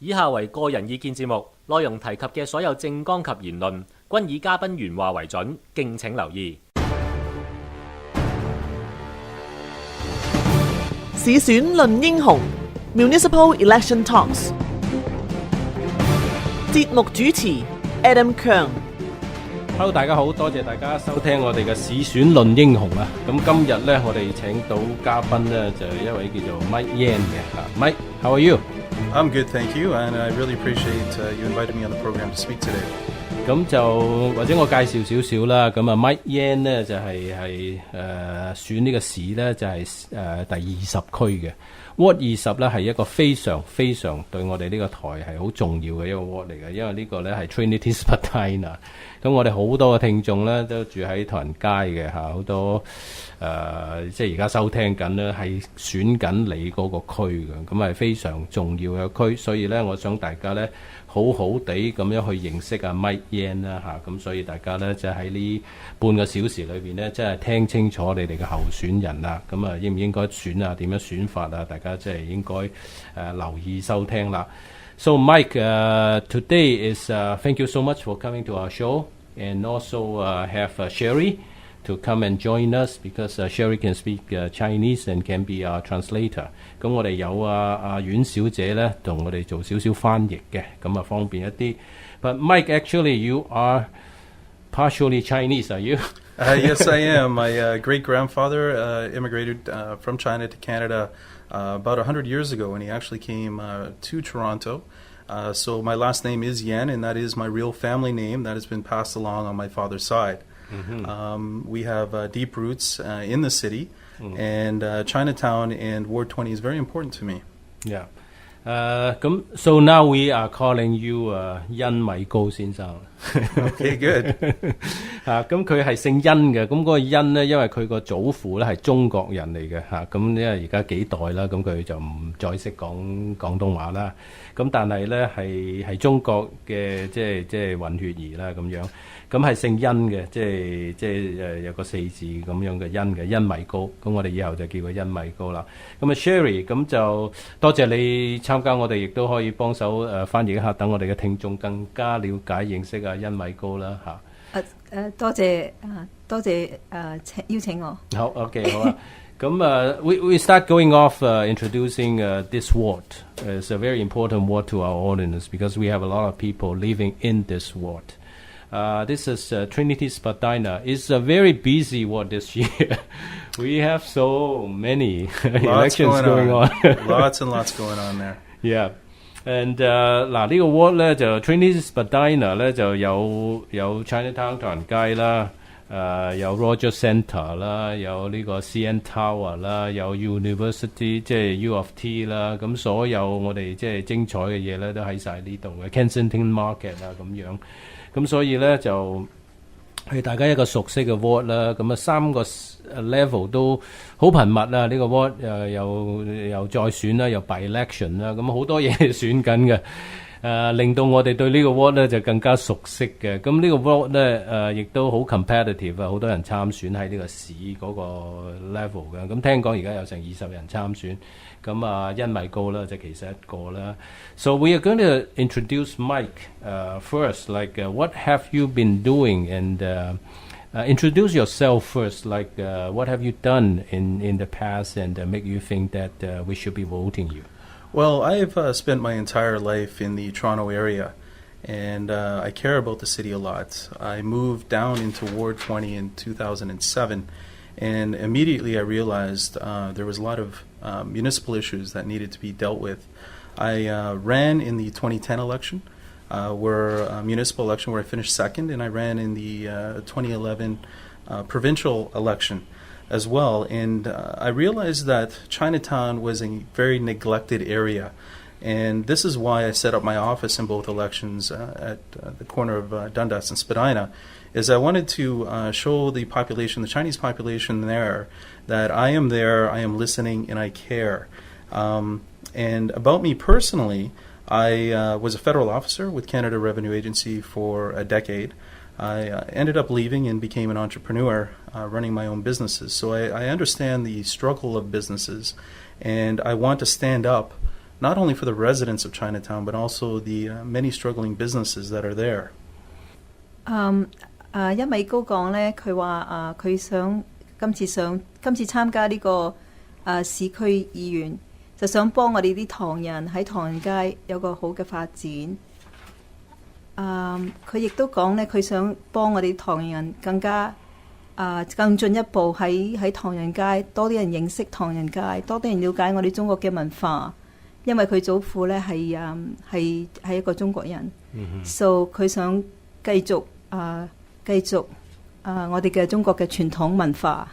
以下為個人意見節目，內容提及嘅所有政綱及言論均以嘉賓原話為準，敬請留意。市選論英雄 Municipal Election Talks 節目主持 Adam Kern。Hello， 大家好，多謝大家收聽我哋嘅市選論英雄啊！咁今日咧，我哋請到嘉賓咧，就一位叫做 Mike Yan 嘅。Mike，how are you？I'm good, thank you, and I really appreciate you invited me on the program to speak today. 咁就或者我介紹少少啦。咁啊 ，Mike Yan 咧就係選呢個市咧就係第20區嘅 Ward 20咧係一個非常非常對我哋呢個台係好重要嘅一個 Ward 嚟嘅，因為呢個咧係 Trinity Spadina。咁我哋好多嘅聽眾咧都住喺唐人街嘅嚇，好多即係而家收聽緊咧係選緊你嗰個區嘅，咁係非常重要嘅區，所以咧我想大家咧好好地咁樣去認識阿 Mike Yan 啦嚇，咁所以大家咧就喺呢半個小時裏邊咧，真係聽清楚你哋嘅候選人啦，咁啊應唔應該選啊？點樣選法啊？大家即係應該留意收聽啦。So Mike, today is thank you so much for coming to our show, and also have Sherry to come and join us because Sherry can speak Chinese and can be our translator. 咁我哋有阮小姐咧同我哋做少少翻譯嘅，咁啊方便一啲。But Mike, actually, you are partially Chinese, are you? Yes, I am. My great-grandfather immigrated from China to Canada about 100 years ago, and he actually came to Toronto. So my last name is Yan, and that is my real family name that has been passed along on my father's side. Mm-hmm. We have deep roots in the city, and Chinatown and Ward 20 is very important to me. Yeah. So now we are calling you 殷米高先生。Okay, good. 咁佢係姓殷嘅，咁嗰個殷咧，因為佢個祖父咧係中國人嚟嘅嚇，咁因為而家幾代啦，咁佢就唔再識講廣東話啦，咁但係咧係中國嘅即係混血兒啦咁樣，咁係姓殷嘅，即係有個4字咁樣嘅殷嘅殷米高，咁我哋以後就叫佢殷米高啦。咁啊 Sherry， 咁就多謝你參加我哋，亦都可以幫手翻譯一下，等我哋嘅聽眾更加了解認識啊殷米高啦嚇。多謝邀請我。好 ，OK， 好啊。咁we start going off introducing this ward. It's a very important ward to our audience because we have a lot of people living in this ward. This is Trinity Spadina. It's a very busy ward this year. We have so many elections going on. Lots and lots going on there. Yeah. And 呢個 ward 咧就 Trinity Spadina 咧就有 Chinatown 唐人街啦，有 Roger Centre 啦，有呢個 CN Tower 啦，有 University 即係 U of T 啦，咁所有我哋即係精彩嘅嘢咧都喺晒呢度嘅 Kensington Market 啊咁樣，咁所以咧就係大家一個熟悉嘅 ward 啦，咁啊3個level 都好頻密啊！呢個 ward 又再選啦，又 by election 啦，咁好多嘢選緊嘅，令到我哋對呢個 ward 咧就更加熟悉嘅。咁呢個 ward 咧亦都好 competitive 啊，好多人參選喺呢個市嗰個 level 嘅。咁聽講而家有成20人參選，咁殷米高啦就其實一個啦。So we are going to introduce Mike first, like what have you been doing and。Introduce yourself first, like what have you done in the past and make you think that we should be voting you? Well, I've spent my entire life in the Toronto area, and I care about the city a lot. I moved down into Ward 20 in 2007, and immediately I realized there was a lot of municipal issues that needed to be dealt with. I ran in the 2010 election. Municipal election where I finished second, and I ran in the 2011 provincial election as well. And I realized that Chinatown was a very neglected area, and this is why I set up my office in both elections at the corner of Dundas and Spadina, is I wanted to show the population, the Chinese population there, that I am there, I am listening, and I care. And about me personally, I was a federal officer with Canada Revenue Agency for a decade. I ended up leaving and became an entrepreneur, running my own businesses. So I understand the struggle of businesses, and I want to stand up not only for the residents of Chinatown, but also the many struggling businesses that are there. 一米高講咧，佢話佢想今次參加呢個市區議員，就想幫我哋啲唐人喺唐人街有個好嘅發展。佢亦都講咧，佢想幫我哋唐人更進一步喺唐人街多啲人認識唐人街，多啲人了解我哋中國嘅文化，因為佢祖父咧係一個中國人，所以佢想繼續我哋嘅中國嘅傳統文化。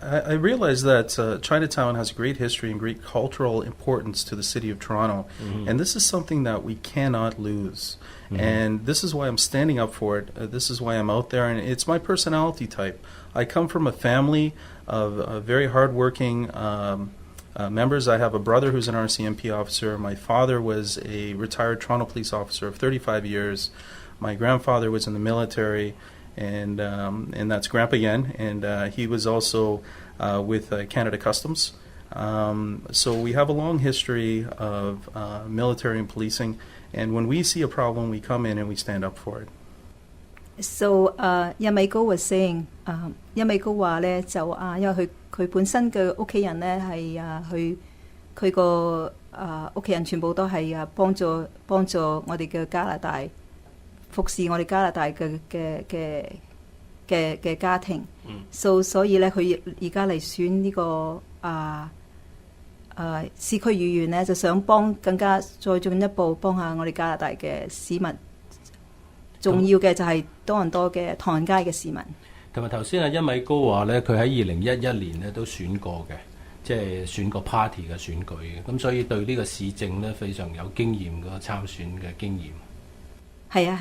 I realize that Chinatown has a great history and great cultural importance to the city of Toronto, and this is something that we cannot lose. And this is why I'm standing up for it. This is why I'm out there, and it's my personality type. I come from a family of very hardworking members. I have a brother who's an RCMP officer. My father was a retired Toronto police officer of 35 years. My grandfather was in the military. And that's Grandpa Yen, and he was also with Canada Customs. So we have a long history of military and policing, and when we see a problem, we come in and we stand up for it. So 一米高 was saying 一米高話咧就因為佢本身嘅屋企人咧係佢個屋企人全部都係幫助我哋嘅加拿大。服侍我哋加拿大嘅家庭，所以咧佢而家嚟選呢個市區議員咧，就想更加再進一步幫下我哋加拿大嘅市民。重要嘅就係多倫多嘅唐人街嘅市民。同埋頭先一米高話咧，佢喺2011年咧都選過嘅，即係選過 party 嘅選舉嘅，咁所以對呢個市政咧非常有經驗嘅參選嘅經驗。係啊，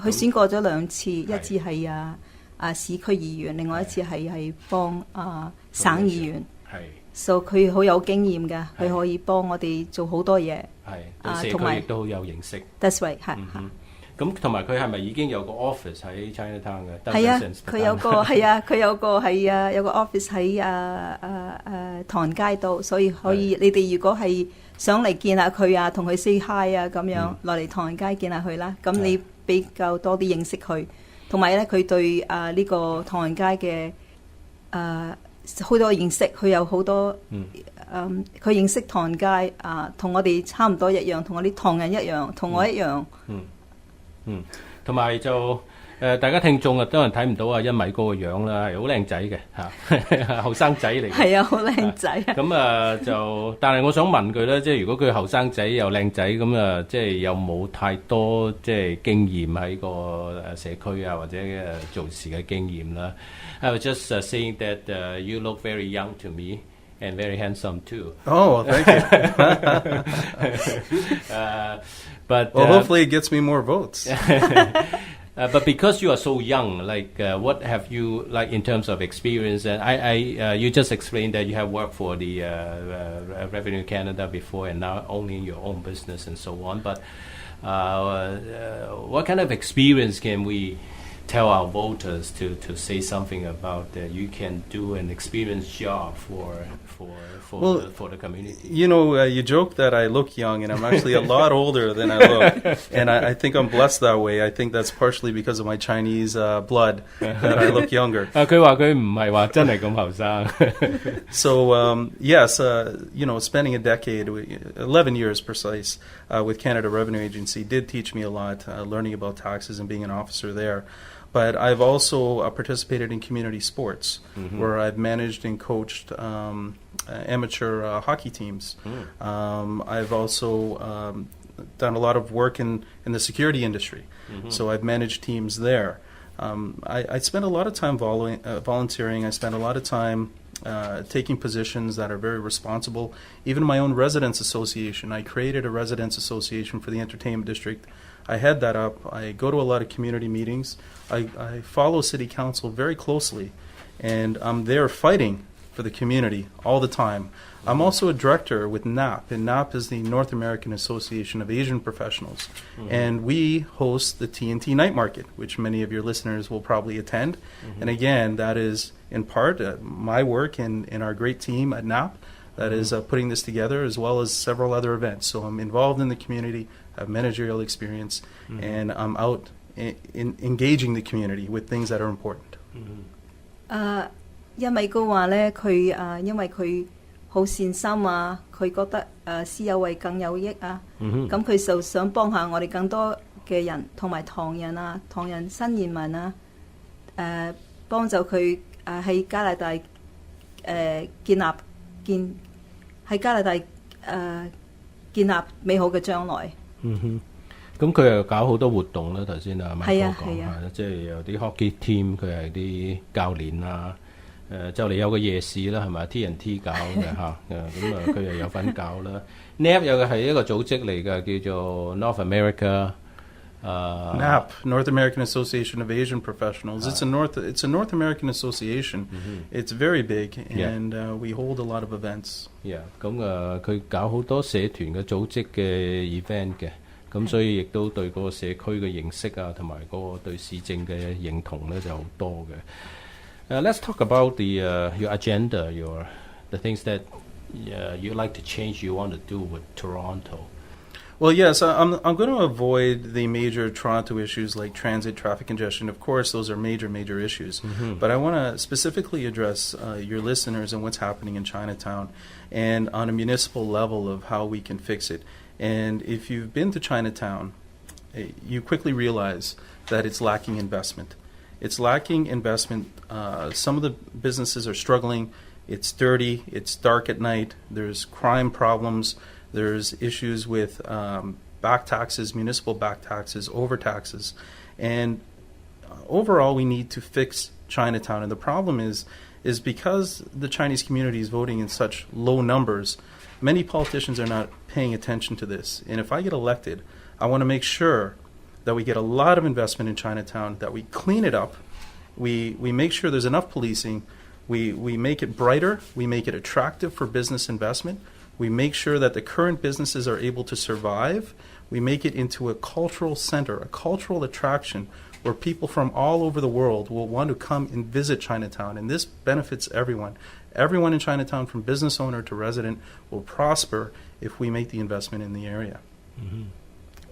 佢選過咗2次，一次係市區議員，另外一次係幫省議員。所以佢好有經驗嘅，佢可以幫我哋做好多嘢。對社區亦都好有認識。That's right， 咁同埋佢係咪已經有個 office 喺 Chinatown 嘅？係啊，佢有個有個 office 喺唐人街度，所以可以你哋如果係想嚟見下佢同佢 say hi 咁樣，落嚟唐人街見下佢啦。咁你比較多啲認識佢，同埋咧佢對呢個唐人街嘅好多認識，佢有好多佢認識唐人街同我哋差唔多一樣，同我啲唐人一樣，同我一樣。同埋就大家聽眾當然睇唔到一米高嘅樣啦，係好靚仔嘅嚇，後生仔嚟嘅。係啊，好靚仔。咁但係我想問佢咧，即係如果佢後生仔又靚仔，咁即係有冇太多即係經驗喺個社區或者做事嘅經驗啦？I was just saying that you look very young to me. And very handsome too. Oh, thank you. But hopefully it gets me more votes. But because you are so young, what have you in terms of experience? And you just explained that you have worked for the Revenue Canada before, and now owning your own business and so on. But what kind of experience can we tell our voters to say something about that you can do an experienced job for the community? You know, you joke that I look young, and I'm actually a lot older than I look. And I think I'm blessed that way. I think that's partially because of my Chinese blood that I look younger. 佢話佢唔係話真係咁後生。So, yes, you know, spending a decade, 11 years precise, with Canada Revenue Agency did teach me a lot, learning about taxes and being an officer there. But I've also participated in community sports, where I've managed and coached amateur hockey teams. I've also done a lot of work in the security industry, so I've managed teams there. I spent a lot of time volunteering. I spent a lot of time taking positions that are very responsible. Even my own residents association, I created a residents association for the entertainment district. I head that up. I go to a lot of community meetings. I follow city council very closely, and I'm there fighting for the community all the time. I'm also a director with NAP, and NAP is the North American Association of Asian Professionals, and we host the TNT Night Market, which many of your listeners will probably attend. And again, that is in part my work and our great team at NAP that is putting this together, as well as several other events. So I'm involved in the community, have managerial experience, and I'm out in engaging the community with things that are important. 因為佢話咧，因為佢好善心啊，佢覺得私有為更有益啊，咁佢就想幫下我哋更多嘅人，同埋唐人啊、唐人新移民啊，幫助佢喺加拿大喺加拿大建立美好嘅將來。咁佢又搞好多活動啦，頭先啊係 Michael 講啊即係有啲 hockey team，佢係啲教練啊，就嚟有個夜市啦，係咪 TNT 搞嘅嚇，咁佢又有份搞啦。NAP 又係一個組織嚟嘅，叫做 North America。NAP, North American Association of Asian Professionals. It's a North American association. It's very big, and we hold a lot of events. 咁佢搞好多社團嘅組織嘅 event 嘅，咁所以亦都對嗰個社區嘅認識啊，同埋嗰個對市政嘅認同咧就好多嘅。Let's talk about your agenda, the things that you like to change, you want to do with Toronto. Well, yes, I'm going to avoid the major Toronto issues like transit, traffic congestion. Of course, those are major issues. But I want to specifically address your listeners and what's happening in Chinatown, and on a municipal level of how we can fix it. And if you've been to Chinatown, you quickly realize that it's lacking investment. It's lacking investment. Some of the businesses are struggling. It's dirty. It's dark at night. There's crime problems. There's issues with back taxes, municipal back taxes, overtaxes. And overall, we need to fix Chinatown. And the problem is because the Chinese community is voting in such low numbers, many politicians are not paying attention to this. And if I get elected, I want to make sure that we get a lot of investment in Chinatown, that we clean it up, we make sure there's enough policing, we make it brighter, we make it attractive for business investment, we make sure that the current businesses are able to survive, we make it into a cultural center, a cultural attraction where people from all over the world will want to come and visit Chinatown. And this benefits everyone. Everyone in Chinatown, from business owner to resident, will prosper if we make the investment in the area.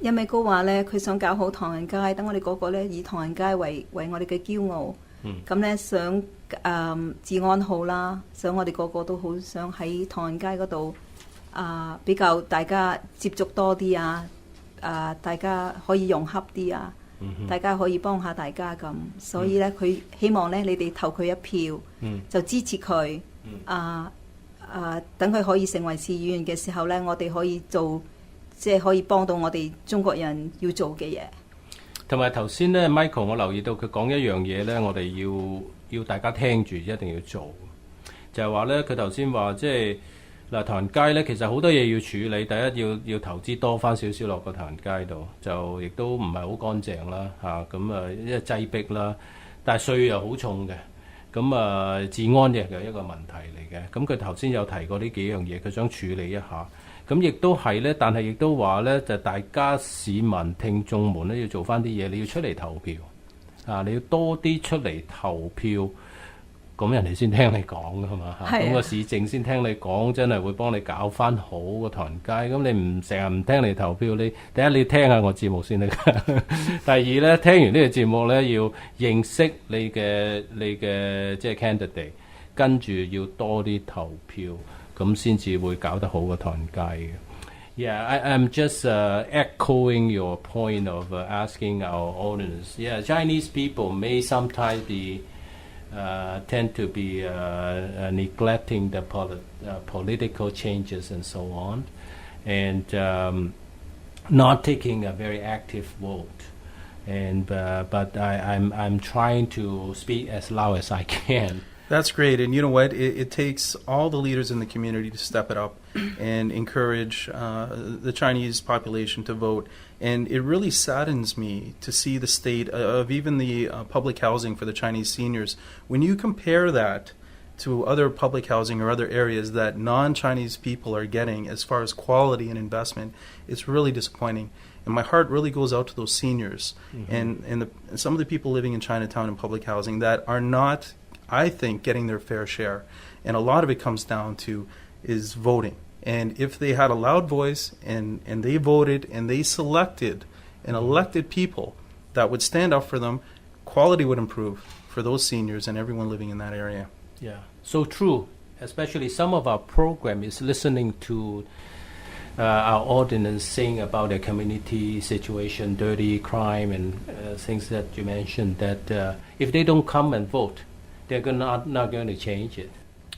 因為佢話咧，佢想搞好唐人街，等我哋個個咧以唐人街為我哋嘅驕傲。咁咧想治安好啦，想我哋個個都好想喺唐人街嗰度比較大家接觸多啲啊，大家可以融洽啲啊，大家可以幫下大家咁。所以咧，佢希望咧你哋投佢一票，就支持佢。等佢可以成為市議員嘅時候咧，我哋可以做。即係可以幫到我哋中國人要做嘅嘢。同埋頭先咧 ，Michael 我留意到佢講一樣嘢咧，我哋要大家聽住，一定要做。就係話咧，佢頭先話即係嗱，唐人街咧，其實好多嘢要處理。第一要投資多翻少少落個唐人街度，就亦都唔係好乾淨啦嚇。咁因為擠迫啦，但係稅又好重嘅。咁治安亦係一個問題嚟嘅。咁佢頭先有提過呢幾樣嘢，佢想處理一下。咁亦都係咧，但係亦都話咧，就大家市民聽眾們咧要做翻啲嘢，你要出嚟投票你要多啲出嚟投票，咁人哋先聽你講㗎嘛咁個市政先聽你講，真係會幫你搞翻好個唐人街。咁你唔成日唔聽你投票，你第一你聽下我節目先得㗎。第二咧，聽完呢個節目咧，要認識你嘅即係 candidate， 跟住要多啲投票。咁先至會搞得好個唐人街嘅。Yeah, I'm just echoing your point of asking our audience. Yeah, Chinese people may sometimes tend to be neglecting the political changes and so on, and not taking a very active vote. And but I'm trying to speak as loud as I can. That's great. And you know what? It takes all the leaders in the community to step it up and encourage the Chinese population to vote. And it really saddens me to see the state of even the public housing for the Chinese seniors. When you compare that to other public housing or other areas that non-Chinese people are getting as far as quality and investment, it's really disappointing. And my heart really goes out to those seniors and some of the people living in Chinatown in public housing that are not, I think, getting their fair share. And a lot of it comes down to is voting. And if they had a loud voice and they voted and they selected and elected people that would stand up for them, quality would improve for those seniors and everyone living in that area. Yeah, so true. Especially some of our program is listening to our audience saying about their community situation, dirty crime, and things that you mentioned. That if they don't come and vote, they're not going to change it.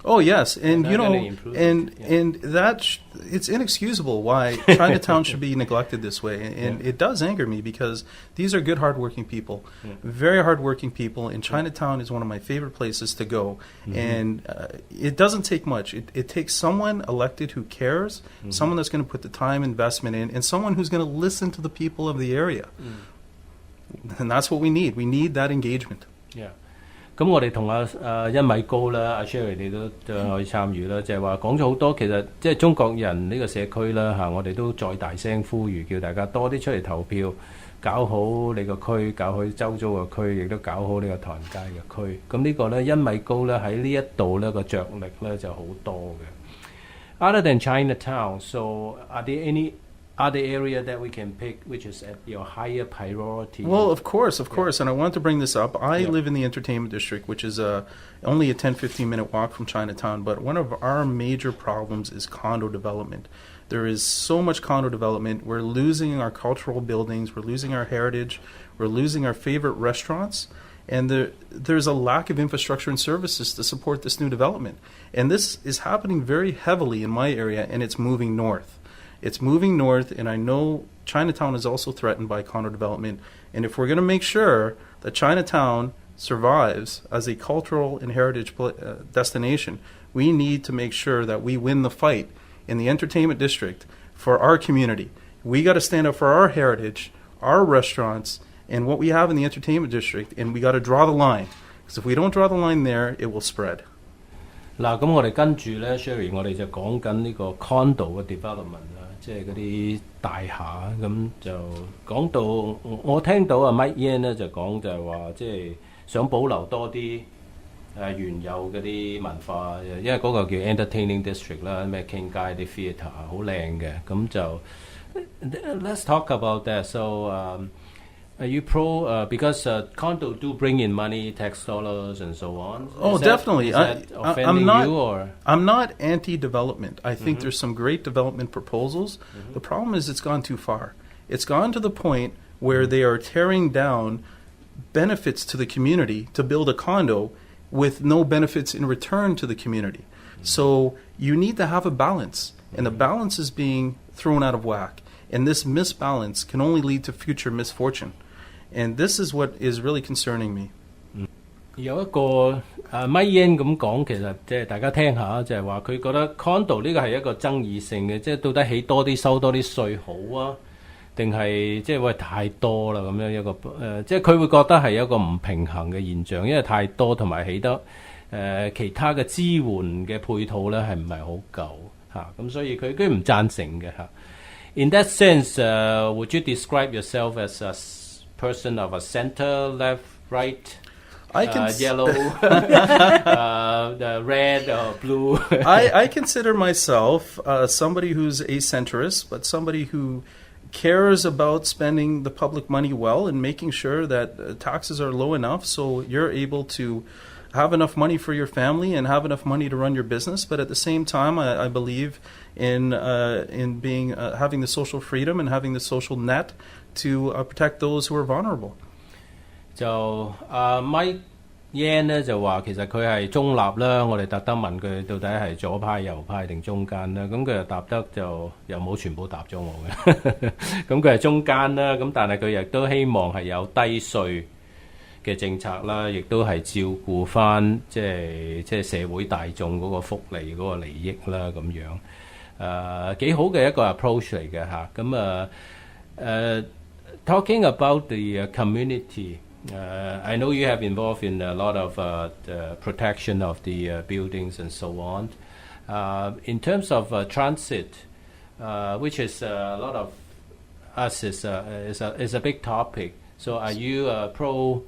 Oh yes, and They're you know, gonna improve and it, yeah. and that it's inexcusable why Chinatown should be neglected this way, and Yeah. it does anger me because these are good, hardworking people, very hardworking people, and Chinatown is one of my favorite places to go. And it doesn't take much. It takes someone elected who cares, someone that's going to put the time investment in, and someone who's going to listen to the people of the area. And that's what we need. We need that engagement. Yeah. 咁我哋同殷米高啦、阿 Sherry 你都可以參與啦，就係話講咗好多，其實即係中國人呢個社區啦嚇，我哋都再大聲呼籲，叫大家多啲出嚟投票，搞好你個區，搞好周遭個區，亦都搞好呢個唐人街嘅區。咁呢個咧，殷米高咧喺呢一度咧個着力咧就好多嘅。Other than Chinatown, so are there any other area that we can pick which is at your higher priority? Well, of course, and I want to bring this up. I Yeah. live in the entertainment district, which is only a 10-15 minute walk from Chinatown, but one of our major problems is condo development. There is so much condo development. We're losing our cultural buildings, we're losing our heritage, we're losing our favorite restaurants, and there's a lack of infrastructure and services to support this new development. And this is happening very heavily in my area, and it's moving north. It's moving north, and I know Chinatown is also threatened by condo development. And if we're going to make sure that Chinatown survives as a cultural and heritage destination, we need to make sure that we win the fight in the entertainment district for our community. We got to stand up for our heritage, our restaurants, and what we have in the entertainment district, and we got to draw the line. Because if we don't draw the line there, it will spread. 嗱，咁我哋跟住咧 ，Sherry，我哋就講緊呢個 condo 嘅 development 啦，即係嗰啲大廈咁就講到，我聽到阿 Mike Yan 咧就講就係話，即係想保留多啲原有嗰啲文化，因為嗰個叫 entertaining district 啦，咩 King 街啲 theatre 好靚嘅，咁就 let's talk about that. So are you pro because condo do bring in money, tax dollars, and so on? Oh, definitely. Is that offending you, or I'm not anti-development. I think there's some great development proposals. The problem is it's gone too far. It's gone to the point where they are tearing down benefits to the community to build a condo with no benefits in return to the community. So you need to have a balance, and the balance is being thrown out of whack. And this misbalance can only lead to future misfortune. And this is what is really concerning me. 有一個Mike Yan 咁講，其實即係大家聽下，就係話佢覺得 condo 呢個係一個爭議性嘅，即係到底起多啲收多啲稅好啊，定係即係喂太多啦咁樣一個即係佢會覺得係一個唔平衡嘅現象，因為太多同埋起得其他嘅支援嘅配套咧係唔係好夠嚇，咁所以佢唔贊成嘅嚇。In that sense, would you describe yourself as a person of a center, left, right, yellow, red, or blue? I consider myself somebody who's a centrist, but somebody who cares about spending the public money well and making sure that taxes are low enough so you're able to have enough money for your family and have enough money to run your business. But at the same time, I believe in being having the social freedom and having the social net to protect those who are vulnerable. 就Mike Yan 咧就話其實佢係中立啦，我哋特登問佢到底係左派、右派定中間啦，咁佢又答得就又冇全部答咗我嘅，咁佢係中間啦，咁但係佢亦都希望係有低稅嘅政策啦，亦都係照顧翻即係社會大眾嗰個福利嗰個利益啦咁樣，幾好嘅一個 approach 嚟嘅嚇，咁talking about the community. I know you have involved in a lot of the protection of the buildings and so on. In terms of transit, which is a lot of us is a big topic. So are you pro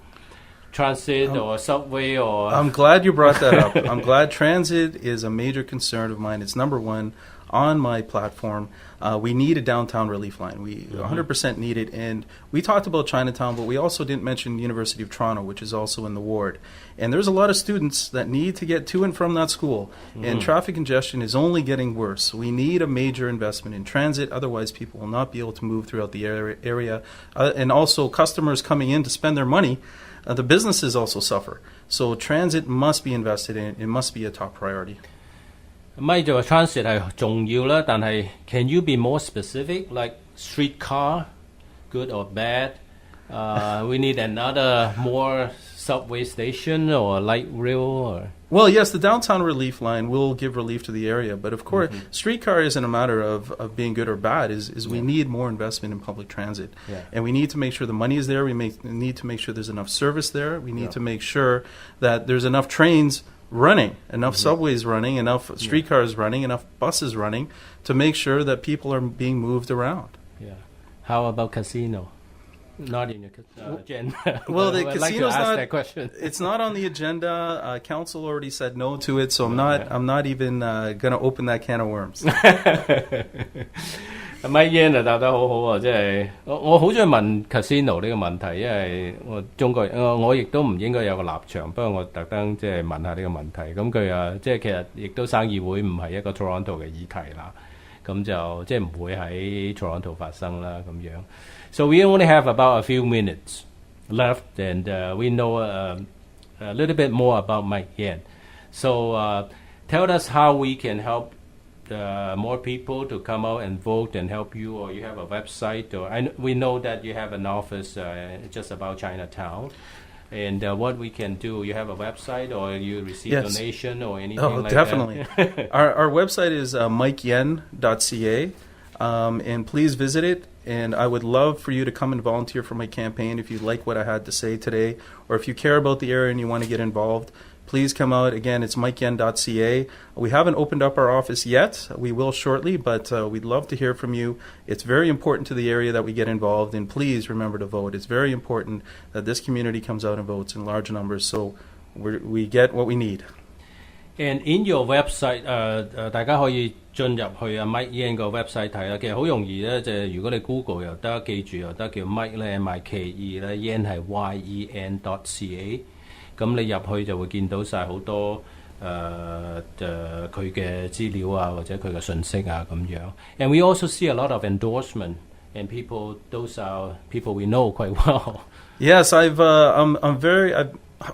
transit or subway or? I'm glad you brought that up. I'm glad transit is a major concern of mine. It's number one on my platform. We need a downtown relief line. We 100% need it. And we talked about Chinatown, but we also didn't mention University of Toronto, which is also in the ward. And there's a lot of students that need to get to and from that school. And traffic congestion is only getting worse. We need a major investment in transit. Otherwise, people will not be able to move throughout the area. And also, customers coming in to spend their money, the businesses also suffer. So transit must be invested in. It must be a top priority. 咪就話 transit 係重要啦，但係 can you be more specific like streetcar good or bad? We need another more subway station or light rail or? Well, yes, the downtown relief line will give relief to the area, but of course, streetcar isn't a matter of being good or bad. Is we need more investment in public transit, and we need to make sure the money is there. We need to make sure there's enough service there. We need to make sure that there's enough trains running, enough subways running, enough streetcars running, enough buses running to make sure that people are being moved around. Yeah. How about casino? Not in your agenda. Well, the I'd like to casino's ask not. that question. It's not on the agenda. Council already said no to it, so I'm not even going to open that can of worms. Mike Yan 答得好好啊！即係我好中意問 casino 呢個問題，因為我中國人，我亦都唔應該有個立場，不過我特登即係問下呢個問題。咁佢即係其實亦都生意會唔係一個 Toronto 嘅議題啦，咁就即係唔會喺 Toronto 發生啦咁樣。So we only have about a few minutes left, and we know a little bit more about Mike Yan. So tell us how we can help more people to come out and vote and help you, or you have a website, or we know that you have an office just about Chinatown, and what we can do. You have a website, or you receive donation, or anything like definitely. that? Our website is mikeyen.ca, and please visit it. And I would love for you to come and volunteer for my campaign if you like what I had to say today, or if you care about the area and you want to get involved. Please come out. Again, it's mikeyen.ca. We haven't opened up our office yet. We will shortly, but we'd love to hear from you. It's very important to the area that we get involved, and please remember to vote. It's very important that this community comes out and votes in large numbers so we get what we need. And in your website, 大家可以進入去Mike Yan 個 website 睇啦。其實好容易咧，就係如果你 Google 又得，記住又得，叫 Mike 咧 MIKE 咧 ，Yan 係 YEN.ca。咁你入去就會見到晒好多佢嘅資料啊，或者佢嘅信息啊咁樣。And we also see a lot of endorsement, and those are people we know quite well. Yes,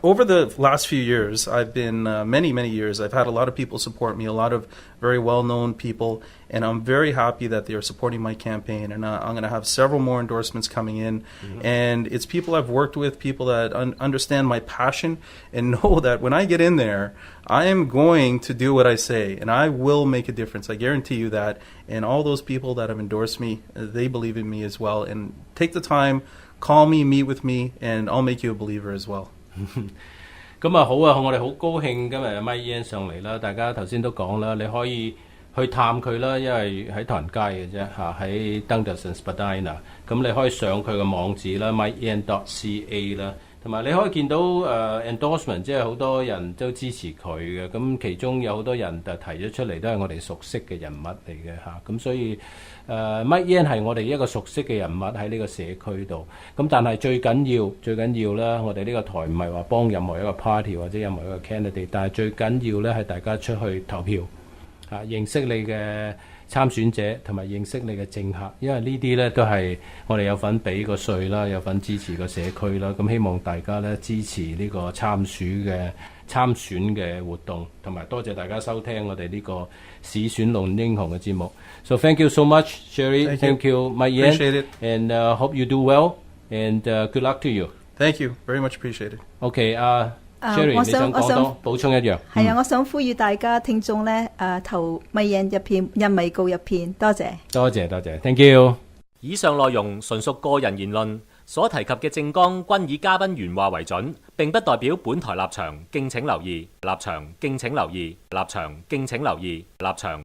over the last few years, I've been many years. I've had a lot of people support me, a lot of very well-known people, and I'm very happy that they are supporting my campaign. And I'm going to have several more endorsements coming in, and it's people I've worked with, people that understand my passion and know that when I get in there, I am going to do what I say, and I will make a difference. I guarantee you that. And all those people that have endorsed me, they believe in me as well. And take the time, call me, meet with me, and I'll make you a believer as well. 咁好啊！我哋好高興今日Mike Yan上嚟啦。大家頭先都講啦，你可以去探佢啦，因為喺唐人街嘅啫嚇，喺 Dundas and Spadina。咁你可以上佢嘅網址啦 ，mikeyen.ca 啦，同埋你可以見到endorsement， 即係好多人都支持佢嘅。咁其中有好多人就提咗出嚟，都係我哋熟悉嘅人物嚟嘅嚇。咁所以Mike Yan 係我哋一個熟悉嘅人物喺呢個社區度。咁但係最緊要啦，我哋呢個台唔係話幫任何一個 party 或者任何一個 candidate， 但係最緊要咧係大家出去投票嚇，認識你嘅參選者同埋認識你嘅政客，因為呢啲咧都係我哋有份俾個稅啦，有份支持個社區啦。咁希望大家咧支持呢個參選嘅活動，同埋多謝大家收聽我哋呢個市選論英雄嘅節目。So thank you so much, Sherry. Thank you, Mike Yan. Appreciate it. And hope you do well. And good luck to you. Thank you. Very much appreciated. Okay, Sherry， 你想講多補充一樣？係啊，我想呼籲大家聽眾咧，投Mike Yan一片，印米告一片，多謝。多謝，Thank you。以上內容純屬個人言論，所提及嘅政綱均以嘉賓原話為準，並不代表本台立場，敬請留意。立場敬請留意。立場敬請留意。立場。